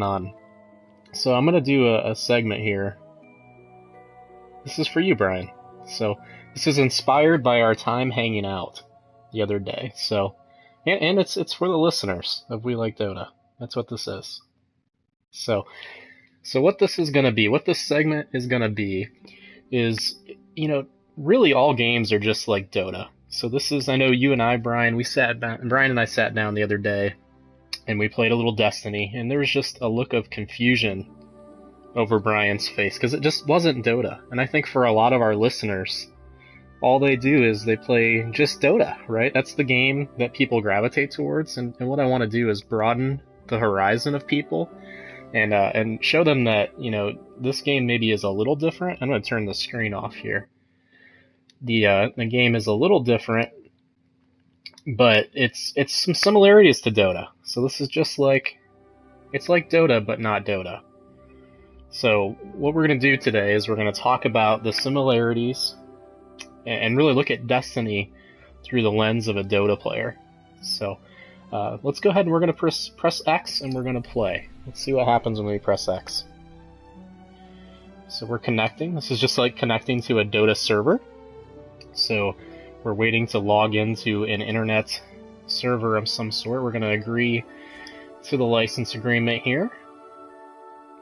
on. So I'm gonna do a segment here. This is for you, Brian. So this is inspired by our time hanging out the other day. So, and it's for the listeners of We Like Dota. That's what this is. So what this is gonna be, what this segment is gonna be, is, you know, really all games are just like Dota. So this is, I know you and I, Brian, Brian and I sat down the other day and we played a little Destiny, and there was just a look of confusion over Brian's face because it just wasn't Dota. And I think for a lot of our listeners, all they do is they play just Dota, right? That's the game that people gravitate towards. And what I want to do is broaden the horizon of people and show them that, you know, this game maybe is a little different. I'm going to turn the screen off here. The game is a little different, but it's some similarities to Dota. So this is just like, it's like Dota, but not Dota. So what we're going to do today is we're going to talk about the similarities and really look at Destiny through the lens of a Dota player. So let's go ahead and we're going to press X and we're going to play. Let's see what happens when we press X. So we're connecting. This is just like connecting to a Dota server. So we're waiting to log into an internet server of some sort. We're going to agree to the license agreement here.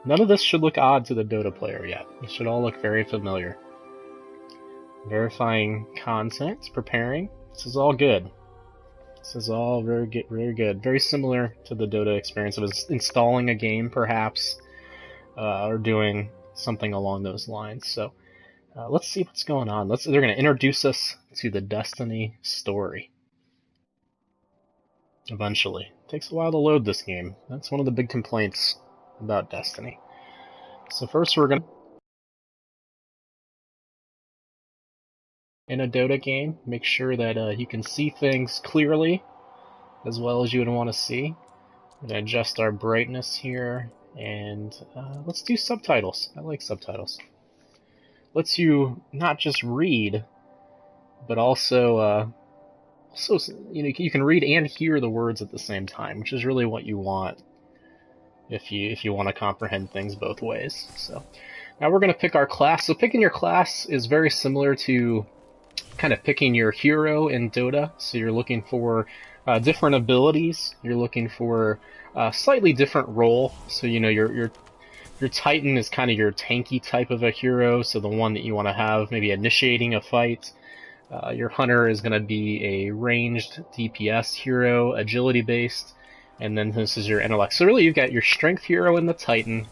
None of this should look odd to the Dota player yet. It should all look very familiar. Verifying content, preparing. This is all good. This is all very good, very good. Very similar to the Dota experience of installing a game, perhaps, or doing something along those lines. So let's see what's going on. They're going to introduce us to the Destiny story. Eventually. It takes a while to load this game. That's one of the big complaints about Destiny. So first we're going to, in a Dota game, make sure that you can see things clearly as well as you would want to see. We're going to adjust our brightness here, and let's do subtitles. I like subtitles. Lets you not just read, but also you can read and hear the words at the same time, which is really what you want if you want to comprehend things both ways. So now we're going to pick our class. So picking your class is very similar to kind of picking your hero in Dota. So you're looking for different abilities. You're looking for a slightly different role. So you know your Titan is kind of your tanky type of a hero, so the one that you want to have maybe initiating a fight. Your Hunter is going to be a ranged DPS hero, agility based, and then this is your intellect. So really you've got your strength hero in the Titan,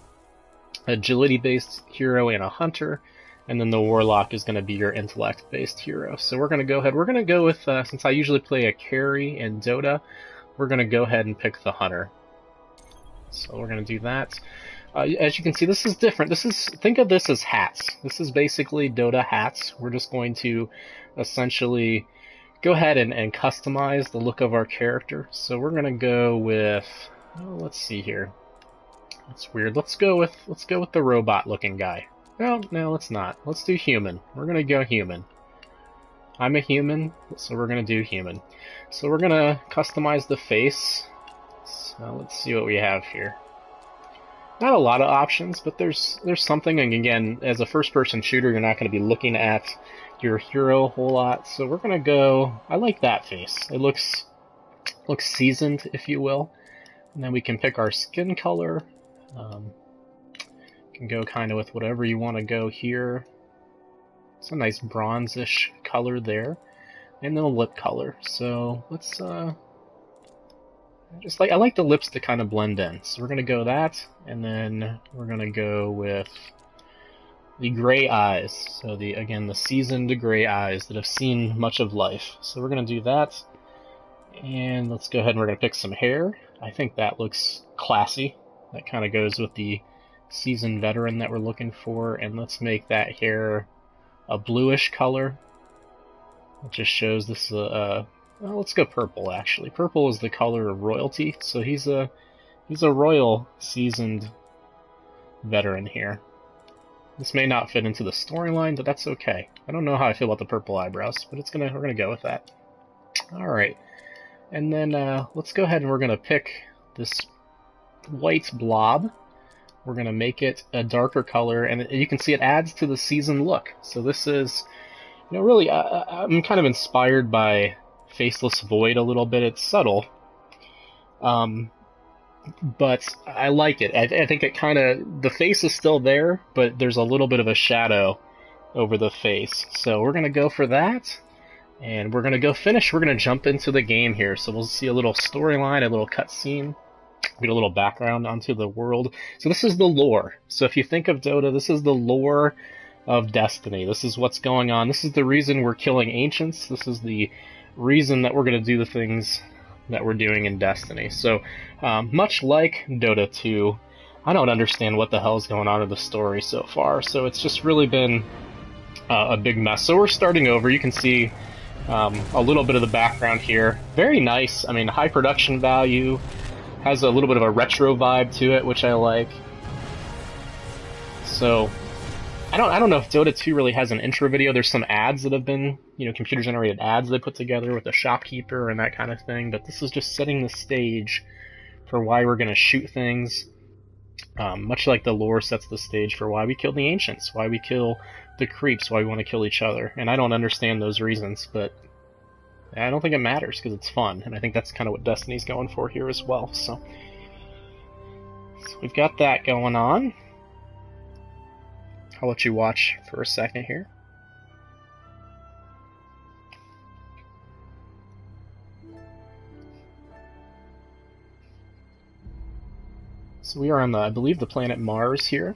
agility based hero and a Hunter, and then the Warlock is going to be your intellect based hero. So we're going to go ahead, we're going to go with, since I usually play a carry in Dota, we're going to go ahead and pick the Hunter. So we're going to do that. As you can see, this is different. Think of this as hats. This is basically Dota hats. We're just going to essentially go ahead and customize the look of our character. So we're gonna go with, let's see here. That's weird. Let's go with the robot-looking guy. No, let's not. Let's do human. We're gonna go human. I'm a human, so we're gonna do human. So we're gonna customize the face. So let's see what we have here. Not a lot of options, but there's something, and again, as a first-person shooter, you're not going to be looking at your hero a whole lot, so we're going to go, I like that face. It looks seasoned, if you will. And then we can pick our skin color. Can go kind of with whatever you want to go here. It's a nice bronze-ish color there. And then a lip color. So let's I like the lips to kind of blend in. So we're going to go that, and then we're going to go with the gray eyes. So again, the seasoned gray eyes that have seen much of life. So we're going to do that, and let's go ahead and we're going to pick some hair. I think that looks classy. That kind of goes with the seasoned veteran that we're looking for, and let's make that hair a bluish color. It just shows this well, let's go purple, actually. Purple is the color of royalty, so he's a royal seasoned veteran here. This may not fit into the storyline, but that's okay. I don't know how I feel about the purple eyebrows, but we're gonna go with that. All right, and then let's go ahead and we're gonna pick this white blob. We're going to make it a darker color, and you can see it adds to the season look. So this is, you know, really, I'm kind of inspired by Faceless Void a little bit. It's subtle, but I like it. I think it kind of, the face is still there, but there's a little bit of a shadow over the face. So we're going to go for that, and we're going to go finish. We're going to jump into the game here. So we'll see a little storyline, a little cutscene. Get a little background onto the world. So this is the lore. So if you think of Dota, this is the lore of Destiny. This is what's going on. This is the reason we're killing ancients. This is the reason that we're going to do the things that we're doing in Destiny. So much like Dota 2, I don't understand what the hell is going on in the story so far. So it's just really been a big mess. So we're starting over. You can see a little bit of the background here. Very nice. I mean, high production value. Has a little bit of a retro vibe to it, which I like. So, I don't know if Dota 2 really has an intro video. There's some ads that have been, you know, computer-generated ads they put together with the shopkeeper and that kind of thing, but this is just setting the stage for why we're going to shoot things. Much like the lore sets the stage for why we kill the ancients, why we kill the creeps, why we want to kill each other. And I don't understand those reasons, but I don't think it matters because it's fun, and I think that's kind of what Destiny's going for here as well. So we've got that going on. I'll let you watch for a second here. So we are on the, I believe, the planet Mars here,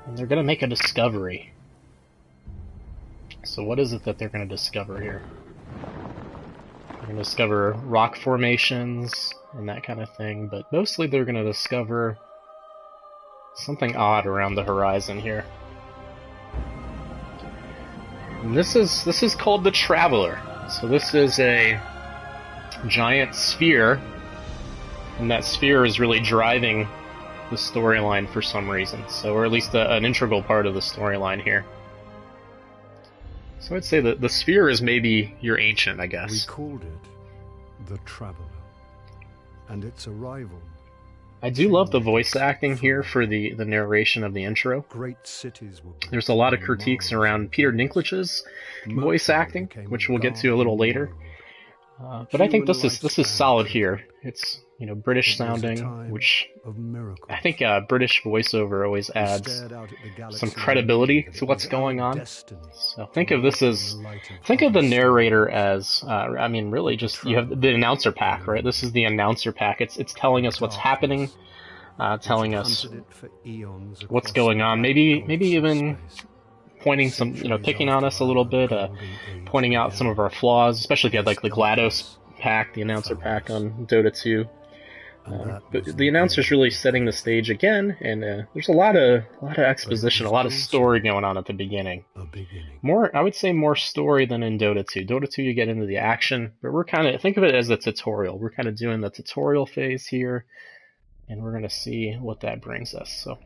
and they're going to make a discovery. So what is it that they're going to discover here? They're going to discover rock formations and that kind of thing, but mostly they're going to discover something odd around the horizon here. And this is called the Traveler. So this is a giant sphere, and that sphere is really driving the storyline for some reason. So, or at least an integral part of the storyline here. So I'd say that the sphere is maybe your ancient, I guess. We called it the Traveler, and its arrival. I do love the voice acting here for the narration of the intro. Great cities will be. There's a lot of critiques around Peter Dinklage's voice acting, which we'll get to a little later. But I think this is solid here. It's, you know, British sounding, which I think British voiceover always adds some credibility to what's going on. So think of this as, think of the narrator as, I mean, really just, you have the announcer pack, right? This is the announcer pack. It's telling us what's happening, telling us what's going on. Maybe even pointing some, you know, picking on us a little bit, pointing out some of our flaws, especially if you had like the GLaDOS pack, the announcer pack on Dota 2. But the announcer's really setting the stage again, and there's a lot of exposition, a lot of story going on at the beginning. More, I would say, more story than in Dota 2. Dota 2, you get into the action, but we're kind of, think of it as a tutorial. We're kind of doing the tutorial phase here, and we're going to see what that brings us. So,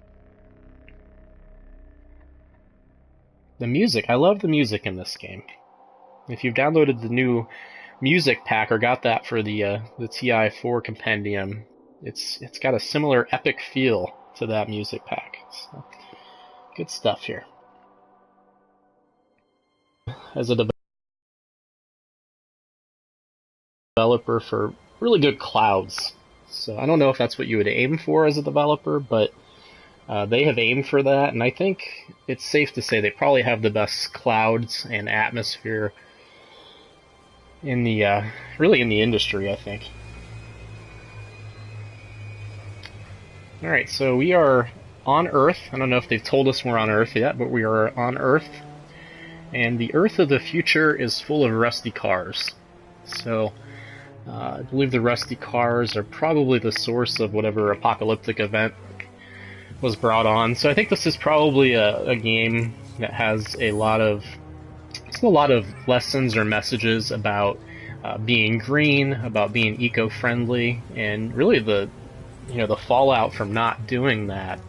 the music, I love the music in this game. If you've downloaded the new music pack or got that for the TI4 compendium, it's got a similar epic feel to that music pack. So, good stuff here. As a developer for really good clouds, so I don't know if that's what you would aim for as a developer, but they have aimed for that, and I think it's safe to say they probably have the best clouds and atmosphere in the really in the industry, I think. Alright, so we are on Earth. I don't know if they've told us we're on Earth yet, but we are on Earth. And the Earth of the future is full of rusty cars. So, I believe the rusty cars are probably the source of whatever apocalyptic event was brought on. So I think this is probably a game that has a lot of lessons or messages about being green, about being eco-friendly, and really the fallout from not doing that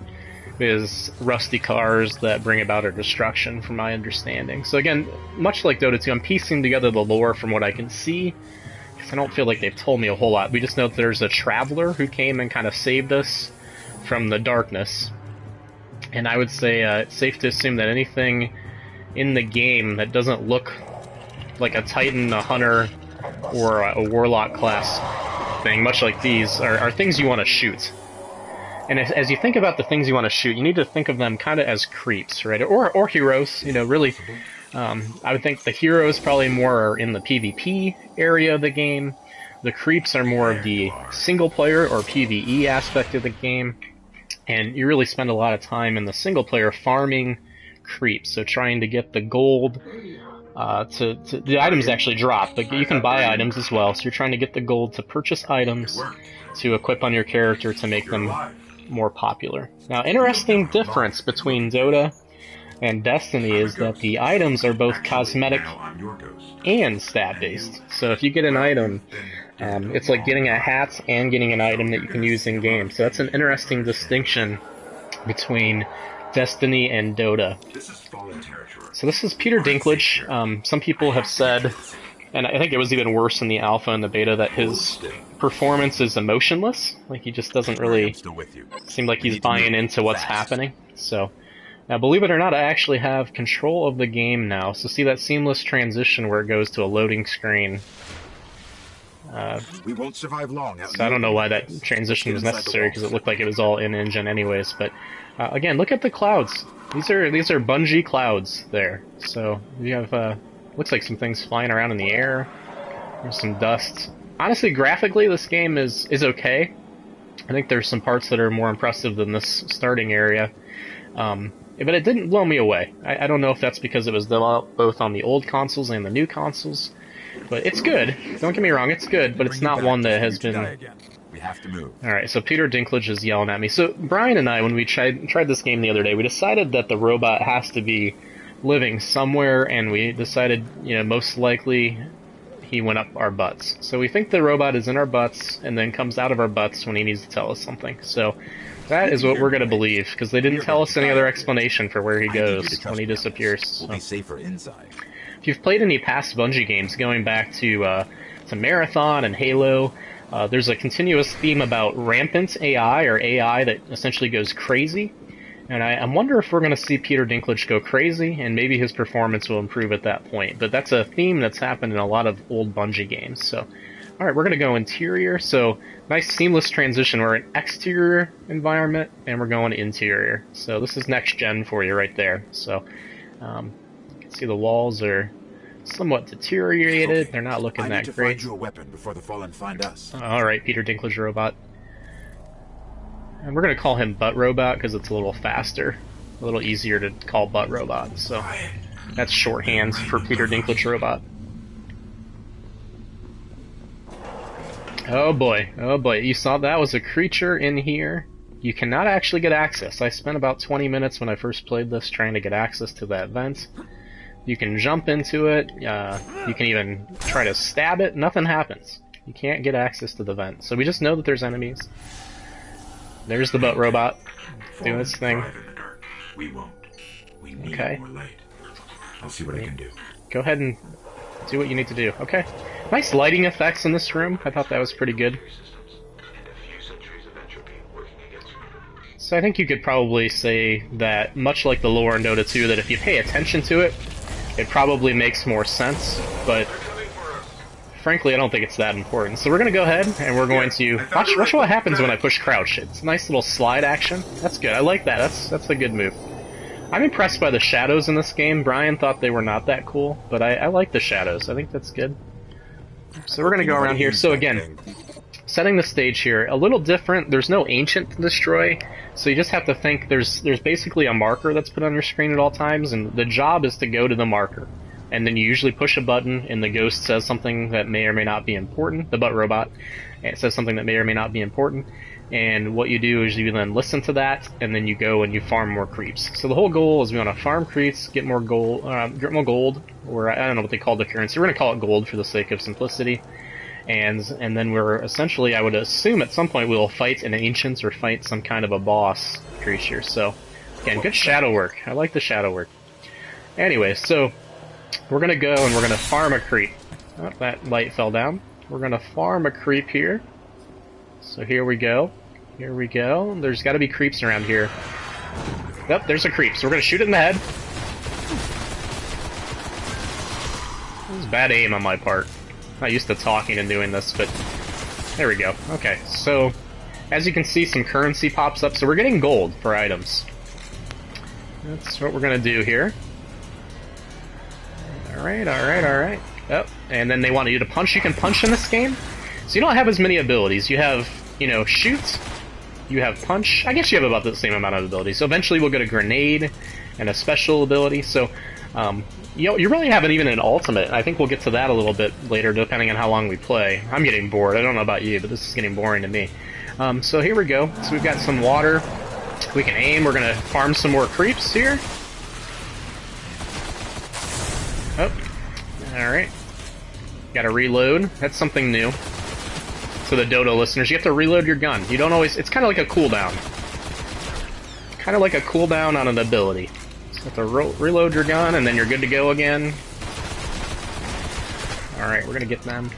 is rusty cars that bring about our destruction, from my understanding. So again, much like Dota 2, I'm piecing together the lore from what I can see because I don't feel like they've told me a whole lot. We just know that there's a traveler who came and kind of saved us from the darkness. And I would say it's safe to assume that anything in the game that doesn't look like a Titan, a Hunter, or a Warlock class thing, much like these, are things you want to shoot. And as you think about the things you want to shoot, you need to think of them kind of as creeps, right? Or heroes, you know, really. I would think the heroes probably more are in the PvP area of the game. The creeps are more of the single-player or PvE aspect of the game. And you really spend a lot of time in the single-player farming creeps, so trying to get the gold. The items actually drop, but you can buy items as well, so you're trying to get the gold to purchase items to equip on your character to make them more popular. Now, interesting difference between Dota and Destiny is that the items are both cosmetic and stat-based. So if you get an item, it's like getting a hat and getting an item that you can use in-game. So that's an interesting distinction between Destiny and Dota. So this is Peter Dinklage. Some people have said, and I think it was even worse in the alpha and the beta, that his performance is emotionless. Like, he just doesn't really seem like he's buying into what's happening. So, now believe it or not, I actually have control of the game now. So see that seamless transition where it goes to a loading screen. We won't survive long. So I don't know why that transition was necessary, because it looked like it was all in-engine anyways. But again, look at the clouds. These are Bungie clouds there. So you have looks like some things flying around in the air. There's some dust. Honestly, graphically, this game is okay. I think there's some parts that are more impressive than this starting area. But it didn't blow me away. I don't know if that's because it was developed both on the old consoles and the new consoles. But it's good. Don't get me wrong, it's good, but it's not one that has been... We have to move. Alright, so Peter Dinklage is yelling at me. So Brian and I, when we tried this game the other day, we decided that the robot has to be living somewhere, and we decided, you know, most likely he went up our butts. So we think the robot is in our butts, and then comes out of our butts when he needs to tell us something. So that is what we're going to believe, because they didn't tell us any other explanation for where he goes when he disappears. So. We'll be safer inside. If you've played any past Bungie games, going back to Marathon and Halo, there's a continuous theme about rampant AI, or AI that essentially goes crazy. And I wonder if we're going to see Peter Dinklage go crazy, and maybe his performance will improve at that point. But that's a theme that's happened in a lot of old Bungie games. So, alright, we're going to go interior. So, nice seamless transition. We're in exterior environment, and we're going interior. So this is next gen for you right there. So, you can see the walls are somewhat deteriorated. Okay. They're not looking that to great. Find you a weapon before the Fallen find us. Alright, Peter Dinklage Robot. And we're going to call him Butt Robot because it's a little faster. A little easier to call Butt Robot. So that's shorthand for Peter Dinklage Robot. Oh boy, oh boy. You saw that was a creature in here. You cannot actually get access. I spent about 20 minutes when I first played this trying to get access to that vent. You can jump into it. You can even try to stab it. Nothing happens. You can't get access to the vent. So we just know that there's enemies. There's the Butt Robot doing its thing. We won't. We need Okay. more light. I'll see what I can do. Go ahead and do what you need to do. Okay. Nice lighting effects in this room. I thought that was pretty good. So I think you could probably say that, much like the lore in Dota 2, that if you pay attention to it, it probably makes more sense, but frankly I don't think it's that important. So we're going to go ahead and we're going to... Watch what happens when I push crouch. It's a nice little slide action. That's good. I like that. That's a good move. I'm impressed by the shadows in this game. Brian thought they were not that cool, but I like the shadows. I think that's good. So we're going to go around here. So again, setting the stage here, a little different. There's no ancient to destroy, so you just have to think there's basically a marker that's put on your screen at all times, and the job is to go to the marker. And then you usually push a button, and the ghost says something that may or may not be important. The Butt Robot, it says something that may or may not be important. And what you do is you then listen to that, and then you go and you farm more creeps. So the whole goal is we want to farm creeps, get more gold, or I don't know what they call the currency. We're going to call it gold for the sake of simplicity. And then we're essentially, I would assume at some point we'll fight an ancient or fight some kind of a boss creature. So again, good shadow work. I like the shadow work. Anyway, so we're going to go and we're going to farm a creep. Oh, that light fell down. we're gonna farm a creep here. So here we go. Here we go. There's got to be creeps around here. Yep, there's a creep. So we're gonna shoot it in the head. This is bad aim on my part. I'm not used to talking and doing this, but there we go. Okay, so as you can see, some currency pops up. So we're getting gold for items. That's what we're gonna do here. Alright, alright, alright. Oh, and then they want you to punch. You can punch in this game. So you don't have as many abilities. You have, you know, shoot. You have punch. I guess you have about the same amount of abilities. So eventually we'll get a grenade and a special ability. So you really haven't even an ultimate. I think we'll get to that a little bit later, depending on how long we play. I'm getting bored. I don't know about you, but this is getting boring to me. So here we go. So we've got some water. We can aim. We're going to farm some more creeps here. Oh, alright. Gotta reload. That's something new. For the Dota listeners, you have to reload your gun. You don't always... It's kind of like a cooldown. Kind of like a cooldown on an ability. So you have to reload your gun, and then you're good to go again. Alright, we're gonna get them.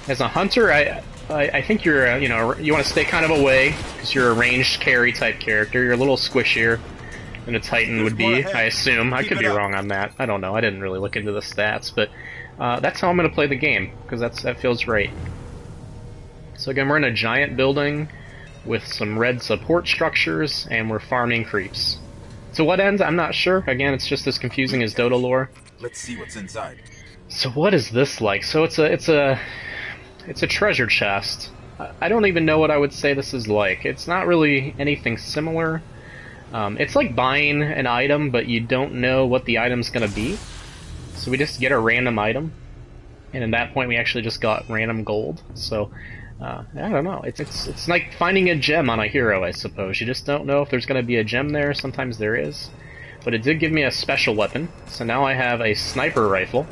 As a hunter, I think you're, you know, you want to stay kind of away, because you're a ranged carry type character. You're a little squishier than a Titan would be, I assume. I could be wrong on that. I don't know. I didn't really look into the stats, but that's how I'm going to play the game, because that feels right. So again, we're in a giant building with some red support structures, and we're farming creeps. To what end? I'm not sure. Again, it's just as confusing as Dota lore. Let's see what's inside. So what is this like? So it's a treasure chest. I don't even know what I would say this is like. It's not really anything similar. It's like buying an item, but you don't know what the item's gonna be. So we just get a random item, and at that point we actually just got random gold. So I don't know. It's like finding a gem on a hero, I suppose. You just don't know if there's gonna be a gem there. Sometimes there is, but it did give me a special weapon. So now I have a sniper rifle.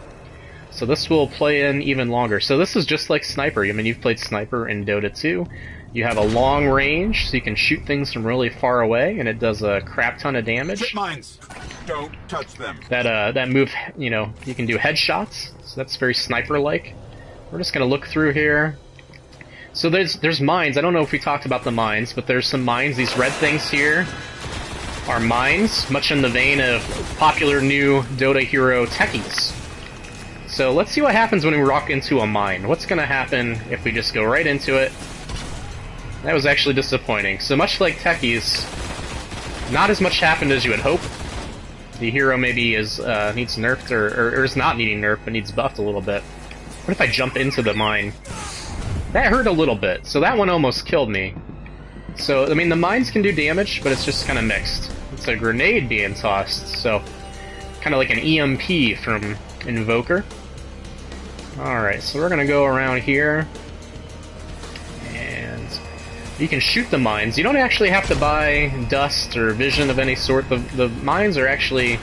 So this will play in even longer. So this is just like Sniper. I mean, you've played Sniper in Dota 2. You have a long range, so you can shoot things from really far away, and it does a crap ton of damage. Chip mines. Don't touch them. That move, you know, you can do headshots, so that's very Sniper-like. We're just gonna look through here. So there's mines. I don't know if we talked about the mines, but there's some mines. These red things here are mines, much in the vein of popular new Dota hero techies. So let's see what happens when we walk into a mine. What's gonna happen if we just go right into it? That was actually disappointing. So much like techies, not as much happened as you would hope. The hero maybe needs nerfed, or is not needing nerfed, but needs buffed a little bit. What if I jump into the mine? That hurt a little bit, so that one almost killed me. So, I mean, the mines can do damage, but it's just kind of mixed. It's a grenade being tossed, so kind of like an EMP from Invoker. Alright, so we're gonna go around here, and you can shoot the mines. You don't actually have to buy dust or vision of any sort. The mines are actually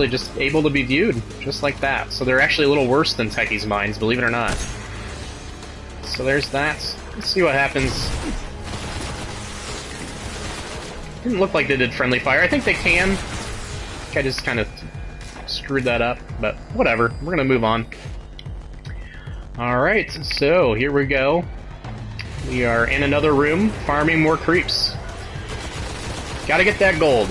just able to be viewed, just like that. So they're actually a little worse than Techie's mines, believe it or not. So there's that. Let's see what happens. Didn't look like they did friendly fire. I think they can. I think I just kind of screwed that up, but whatever. We're gonna move on. Alright, so here we go. We are in another room, farming more creeps. Gotta get that gold.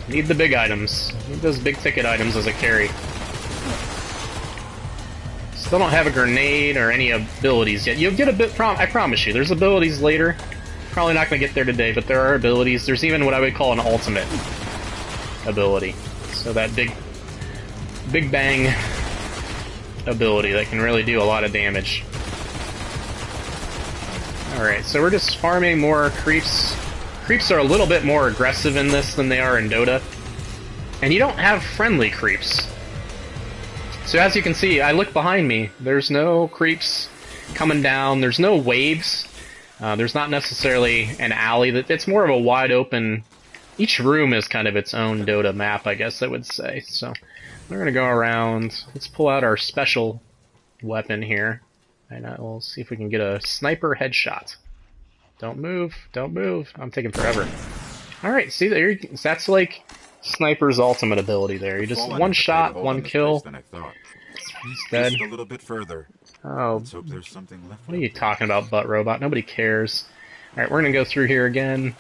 Need the big items. Need those big ticket items as a carry. Still don't have a grenade or any abilities yet. You'll get a bit, I promise you, there's abilities later. Probably not gonna get there today, but there are abilities. There's even what I would call an ultimate ability. So that big bang ability that can really do a lot of damage. Alright, so we're just farming more creeps. Creeps are a little bit more aggressive in this than they are in Dota. And you don't have friendly creeps. So as you can see, I look behind me, there's no creeps coming down, there's no waves. There's not necessarily an alley. It's more of a wide open... Each room is kind of its own Dota map, I guess I would say. So we're gonna go around. Let's pull out our special weapon here. And we'll see if we can get a sniper headshot. Don't move, don't move. I'm taking forever. Alright, see there, that's like Sniper's ultimate ability there. You just one shot, one kill. He's dead. Just a little bit further. Oh, Let's hope there's something left. what are you talking about, butt robot? Nobody cares. Alright, we're gonna go through here again.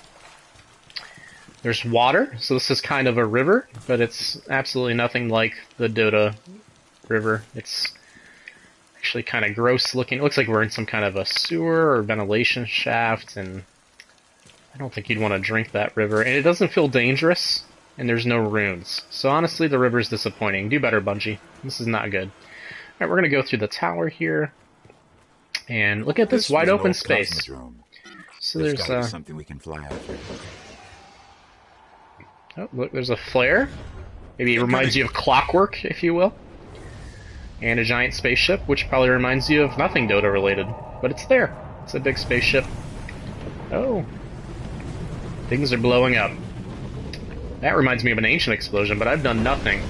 There's water, so this is kind of a river, but it's absolutely nothing like the Dota river. It's actually kind of gross looking. It looks like we're in some kind of a sewer or ventilation shaft, and I don't think you'd want to drink that river. And it doesn't feel dangerous, and there's no runes. So honestly, the river's disappointing. Do better, Bungie. This is not good. Alright, we're gonna go through the tower here, and look at this wide open space. So there's there's something we can fly out here. oh, look, there's a flare. Maybe it reminds you of clockwork, if you will. And a giant spaceship, which probably reminds you of nothing Dota related. But it's there. It's a big spaceship. Oh. Things are blowing up. That reminds me of an ancient explosion, but I've done nothing.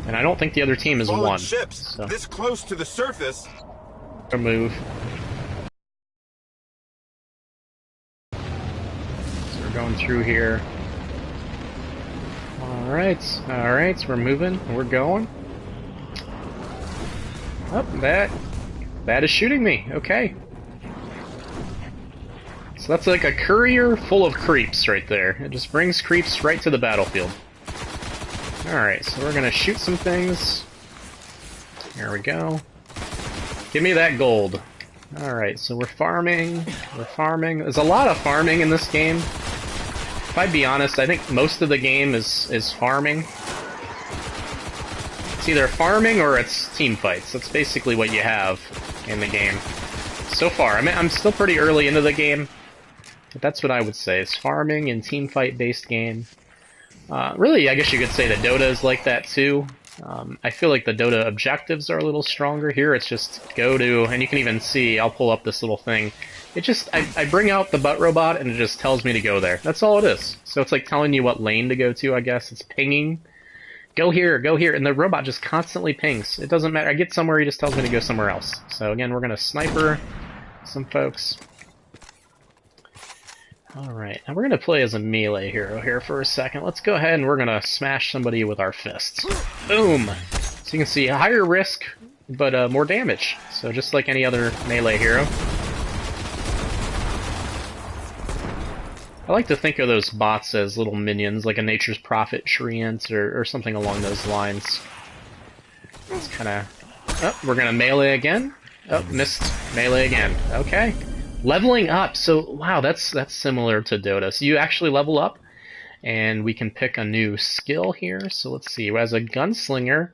And I don't think the other team has won. Ships So this close to the surface. move. So we're going through here. Alright, alright, we're moving, we're going. Oh, that is shooting me, okay. So that's like a courier full of creeps right there. It just brings creeps right to the battlefield. Alright, so we're gonna shoot some things. There we go. Give me that gold. Alright, so we're farming. There's a lot of farming in this game. If I'd be honest, I think most of the game is farming. It's either farming or it's team fights. That's basically what you have in the game. So far, I mean, I'm still pretty early into the game, but that's what I would say. It's farming and team fight based game. Really, I guess you could say that Dota is like that too. I feel like the Dota objectives are a little stronger. Here it's just go to, and you can even see, I'll pull up this little thing. It just, I bring out the butt robot and it just tells me to go there. That's all it is. So it's like telling you what lane to go to, I guess. It's pinging. Go here, and the robot just constantly pings. It doesn't matter. I get somewhere, he just tells me to go somewhere else. So again, we're going to sniper some folks. Alright, now we're going to play as a melee hero here for a second. Let's go ahead and we're going to smash somebody with our fists. Boom! So you can see higher risk, but more damage. So just like any other melee hero. I like to think of those bots as little minions, like a Nature's Prophet Shriant or something along those lines. It's kind of... Oh, we're going to melee again. Oh, missed. Melee again. Okay. Leveling up. So, wow, that's similar to Dota. So you actually level up, and we can pick a new skill here. So let's see. As a gunslinger,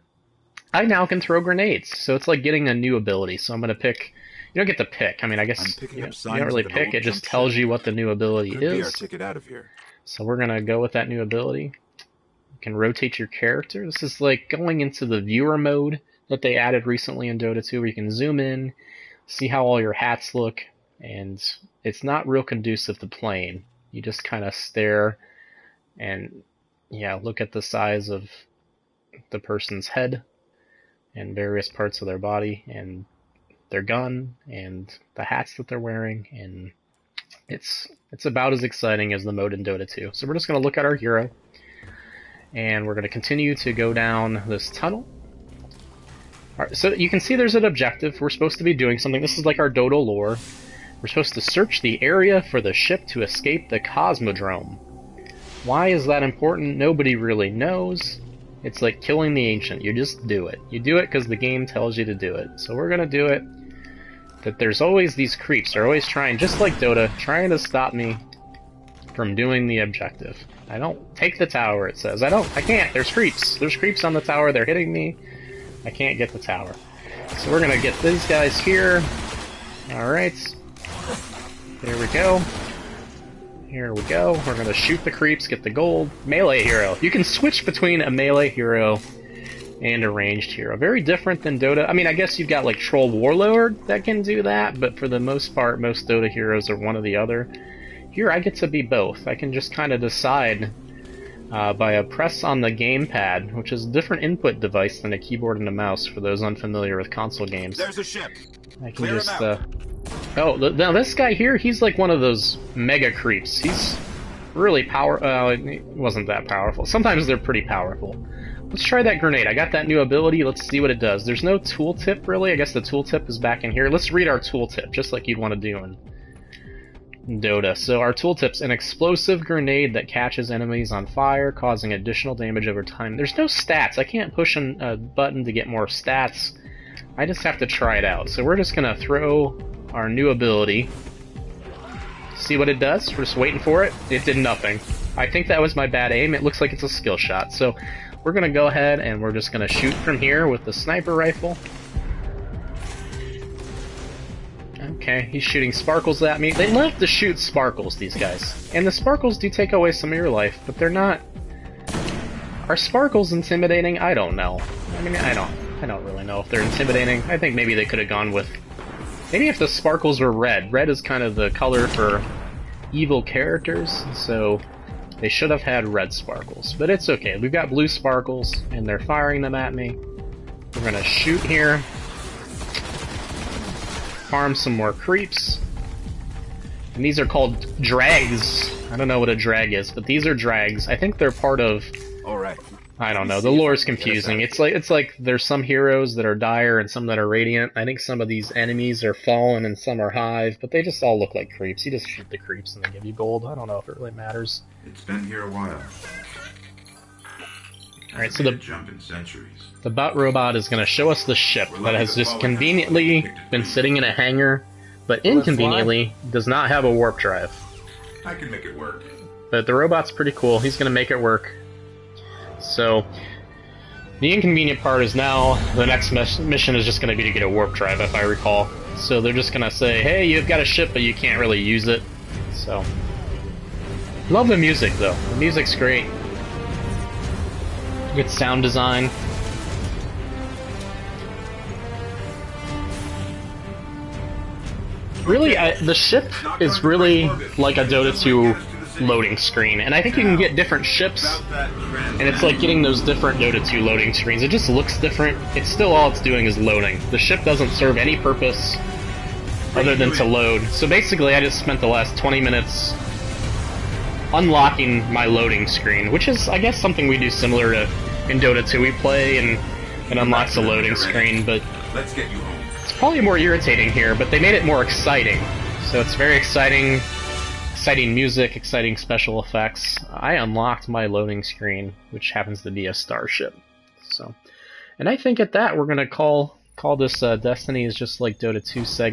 I now can throw grenades. So it's like getting a new ability. So I'm going to pick... You don't get to pick. I mean, I guess you don't really pick. It just tells you what the new ability is. Our ticket out of here. So we're going to go with that new ability. You can rotate your character. This is like going into the viewer mode that they added recently in Dota 2, where you can zoom in, see how all your hats look, and it's not real conducive to playing. You just kind of stare and, yeah, look at the size of the person's head and various parts of their body and their gun and the hats that they're wearing, and it's about as exciting as the mode in Dota 2. So we're just going to look at our hero, and we're going to continue to go down this tunnel. Alright, so you can see there's an objective. We're supposed to be doing something. This is like our Dota lore. We're supposed to search the area for the ship to escape the Cosmodrome. Why is that important? Nobody really knows. It's like killing the Ancient. You just do it. You do it because the game tells you to do it. So we're going to do it. That there's always these creeps. They're always trying, just like Dota, trying to stop me from doing the objective. I don't take the tower, it says. I can't. There's creeps. There's creeps on the tower. They're hitting me. I can't get the tower. So we're going to get these guys here. Alright. There we go. Here we go. We're going to shoot the creeps, get the gold. Melee hero. You can switch between a melee hero and a ranged hero. Very different than Dota. I mean, I guess you've got like Troll Warlord that can do that, but for the most part, most Dota heroes are one or the other. Here I get to be both. I can just kind of decide by a press on the gamepad, which is a different input device than a keyboard and a mouse for those unfamiliar with console games. There's a ship. I can just oh, now this guy here, he's like one of those mega creeps. He's really he wasn't that powerful. Sometimes they're pretty powerful. let's try that grenade. I got that new ability. Let's see what it does. There's no tooltip, really. I guess the tooltip is back in here. Let's read our tooltip, just like you'd want to do in Dota. So our tooltip's an explosive grenade that catches enemies on fire, causing additional damage over time. There's no stats. I can't push a button to get more stats. I just have to try it out. So we're just going to throw our new ability. See what it does? We're just waiting for it. It did nothing. I think that was my bad aim. It looks like it's a skill shot. So we're going to go ahead and we're just going to shoot from here with the sniper rifle. Okay, he's shooting sparkles at me. They love to shoot sparkles, these guys. And the sparkles do take away some of your life, but they're not... Are sparkles intimidating? I don't know. I mean, I don't really know if they're intimidating. I think maybe they could have gone with... Maybe if the sparkles were red. Red is kind of the color for evil characters, so they should have had red sparkles. But it's okay. We've got blue sparkles, and they're firing them at me. We're gonna shoot here. Farm some more creeps. And these are called drags. I don't know what a drag is, but these are drags. I think they're part of... Alright. I don't know. The lore is confusing. It's like there's some heroes that are dire and some that are radiant. I think some of these enemies are fallen and some are hive, but they just all look like creeps. You just shoot the creeps and they give you gold. I don't know if it really matters. It's been here a while. Alright, so the jump in centuries. The bot robot is going to show us the ship that has just conveniently been sitting in a hangar, but inconveniently does not have a warp drive. I can make it work. But the robot's pretty cool. He's going to make it work. So, the inconvenient part is now the next mission is just going to be to get a warp drive, if I recall. So they're just going to say, hey, you've got a ship, but you can't really use it. So, love the music, though. The music's great. Good sound design. Really, the ship is really like a Dota 2 loading screen, and I think you can get different ships, and it's like getting those different Dota 2 loading screens. It just looks different. It's still all it's doing is loading. The ship doesn't serve any purpose other than to load. So basically, I just spent the last 20 minutes unlocking my loading screen, which is, I guess, something we do similar to in Dota 2. We play and it unlocks the loading screen, but Let's get you home. it's probably more irritating here, but they made it more exciting. So it's very exciting. Exciting music, exciting special effects. I unlocked my loading screen, which happens to be a starship. So, and I think at that we're gonna call this Destiny is just like Dota 2 segment.